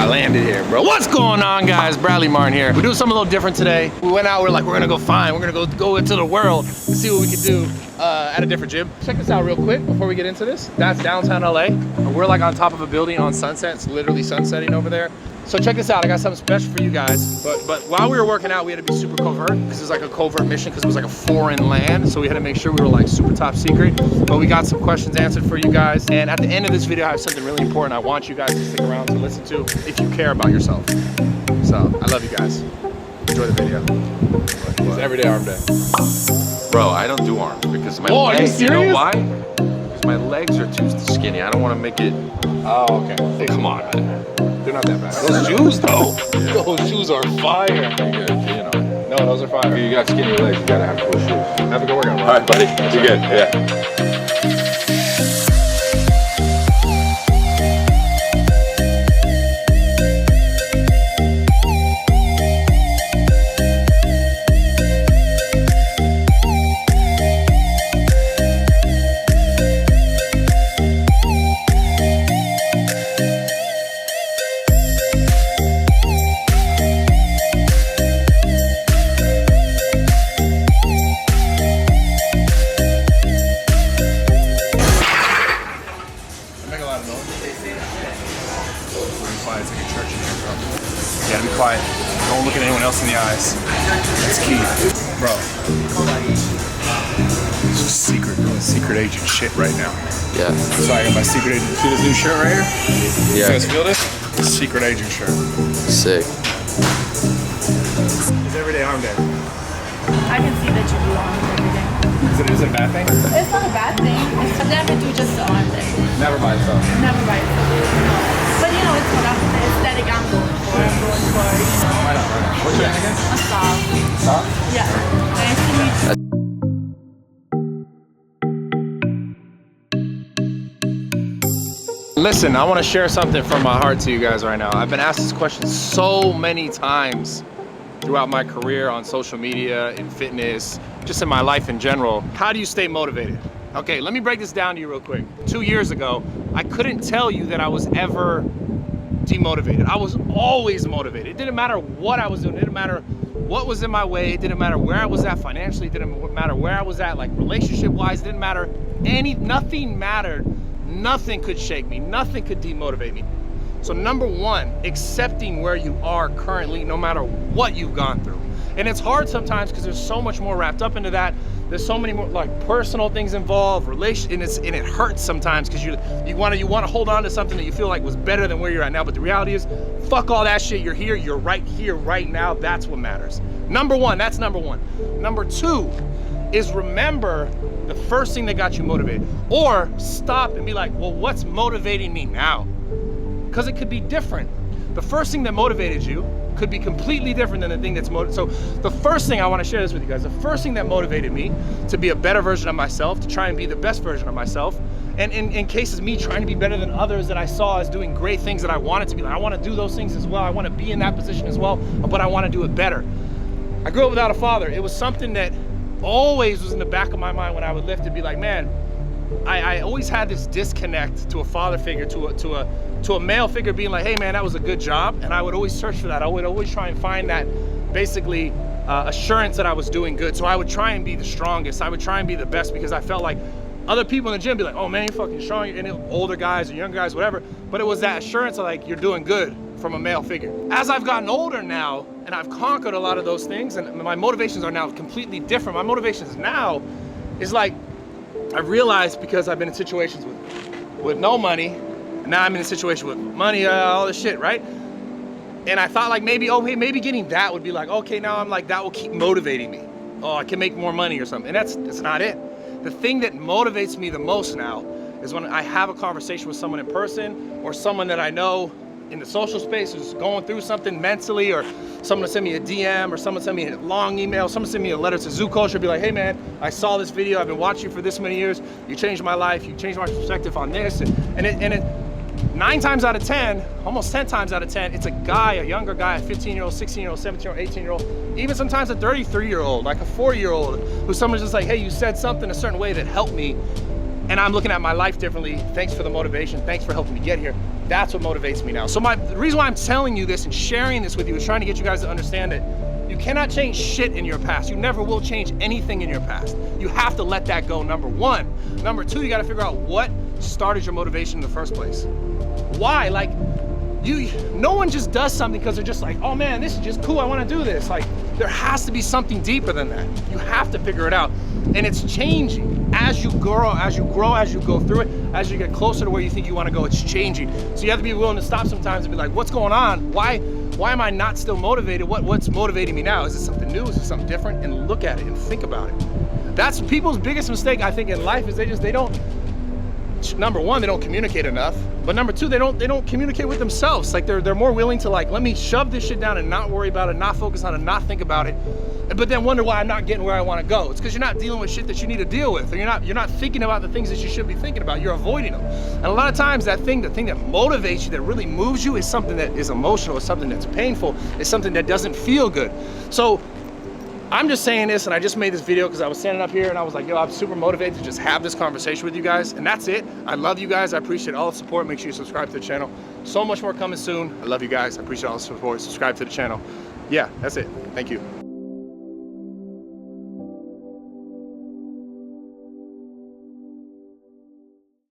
I landed here, bro. What's going on, guys? Bradley Martyn here. We're doing something a little different today. We went out, we're gonna go go into the world and see what we can do at a different gym. Check this out real quick before we get into this. That's downtown LA. We're like on top of a building on Sunset. It's literally sunsetting over there. So check this out, I got something special for you guys. But while we were working out, we had to be super covert. This is like a covert mission because it was like a foreign land. So we had to make sure we were like super top secret. But we got some questions answered for you guys. And at the end of this video, I have something really important I want you guys to stick around to listen to if you care about yourself. So I love you guys. Enjoy the video. It's everyday arm day. Bro, I don't do arms because my legs, are you serious? You know why? Because my legs are too skinny. I don't want to make it. Oh, okay. Hey, come on, man. They're not that bad. Those shoes, though. Yeah. Those shoes are fire. Good, you know. No, those are fire. You got skinny legs, you gotta have cool shoes. Have a good workout. All right, buddy. You're good. Yeah. Quiet. Don't look at anyone else in the eyes. That's key. Bro. This is secret, doing secret agent shit right now. Yeah. So I got my secret agent. See this new shirt right here? Yeah. You guys feel this? Secret agent shirt. Sick. It's everyday arm day. I can see that you do arms every day. Is it a bad thing? It's not a bad thing. It's never do just the arm day. Never by itself. Never by itself. But you know, it's what I'm, the aesthetic I'm going for. I'm going for, you know. Why not? What's your name again? A soft. Soft? Yeah. Nice to meet you. Listen, I want to share something from my heart to you guys right now. I've been asked this question so many times throughout my career on social media, in fitness, just in my life in general. How do you stay motivated? Okay, let me break this down to you real quick. 2 years ago, I couldn't tell you that I was ever demotivated. I was always motivated. It didn't matter what I was doing. It didn't matter what was in my way. It didn't matter where I was at financially. It didn't matter where I was at, like relationship-wise. It didn't matter. Nothing mattered. Nothing could shake me. Nothing could demotivate me. So number one, accepting where you are currently, no matter what you've gone through. And it's hard sometimes because there's so much more wrapped up into that. There's so many more like personal things involved, and it hurts sometimes because you want to hold on to something that you feel like was better than where you're at now. But the reality is, fuck all that shit. You're right here, right now. That's what matters. Number one, that's number one. Number two is remember the first thing that got you motivated, or stop and be like, well, what's motivating me now? Because it could be different. The first thing that motivated you could be completely different than the thing that's motivated. So the first thing I want to share this with you guys, the first thing that motivated me to be a better version of myself, to try and be the best version of myself, and in cases me trying to be better than others that I saw as doing great things that I wanted to be like, I want to do those things as well. I want to be in that position as well, but I want to do it better. I grew up without a father. It was something that always was in the back of my mind when I would lift and be like, man, I always had this disconnect to a father figure, to a male figure being like, hey man, that was a good job. And I would always search for that. I would always try and find that basically assurance that I was doing good. So I would try and be the strongest. I would try and be the best because I felt like other people in the gym be like, oh man, you're fucking strong. And older guys or younger guys, whatever. But it was that assurance of like, you're doing good from a male figure. As I've gotten older now and I've conquered a lot of those things and my motivations are now completely different. My motivations now is like, I realized because I've been in situations with no money, and now I'm in a situation with money, all this shit, right? And I thought like maybe, oh, hey, maybe getting that would be like, okay, now I'm like, that will keep motivating me. Oh, I can make more money or something. And that's not it. The thing that motivates me the most now is when I have a conversation with someone in person or someone that I know in the social space who's going through something mentally, or someone send me a DM, or someone send me a long email, someone send me a letter to Zoo Culture, be like, hey man, I saw this video, I've been watching you for this many years, you changed my life, you changed my perspective on this, and it 9 times out of 10, almost 10 times out of 10, it's a guy, a younger guy, a 15-year-old, 16-year-old, 17-year-old, 18-year-old, even sometimes a 33-year-old, like a 40-year-old, who someone's just like, hey, you said something a certain way that helped me, and I'm looking at my life differently. Thanks for the motivation. Thanks for helping me get here. That's what motivates me now. So the reason why I'm telling you this and sharing this with you is trying to get you guys to understand that you cannot change shit in your past. You never will change anything in your past. You have to let that go, number one. Number two, you gotta figure out what started your motivation in the first place. Why? Like, no one just does something because they're just like, oh man, this is just cool, I wanna do this. Like, there has to be something deeper than that. You have to figure it out. And it's changing as you grow, as you go through it, as you get closer to where you think you wanna go, it's changing. So you have to be willing to stop sometimes and be like, what's going on? Why am I not still motivated? What's motivating me now? Is it something new? Is it something different? And look at it and think about it. That's people's biggest mistake, I think, in life is they don't, number one, they don't communicate enough. But number two, they don't communicate with themselves. Like they're more willing to like, let me shove this shit down and not worry about it, not focus on it, not think about it, but then wonder why I'm not getting where I want to go. It's because you're not dealing with shit that you need to deal with, or you're not thinking about the things that you should be thinking about. You're avoiding them. And a lot of times the thing that motivates you, that really moves you, is something that is emotional, is something that's painful, is something that doesn't feel good. So I'm just saying this, and I just made this video because I was standing up here and I was like, yo, I'm super motivated to just have this conversation with you guys, and that's it. I love you guys. I appreciate all the support. Make sure you subscribe to the channel. So much more coming soon. I love you guys. I appreciate all the support. Subscribe to the channel. Yeah, that's it. Thank you.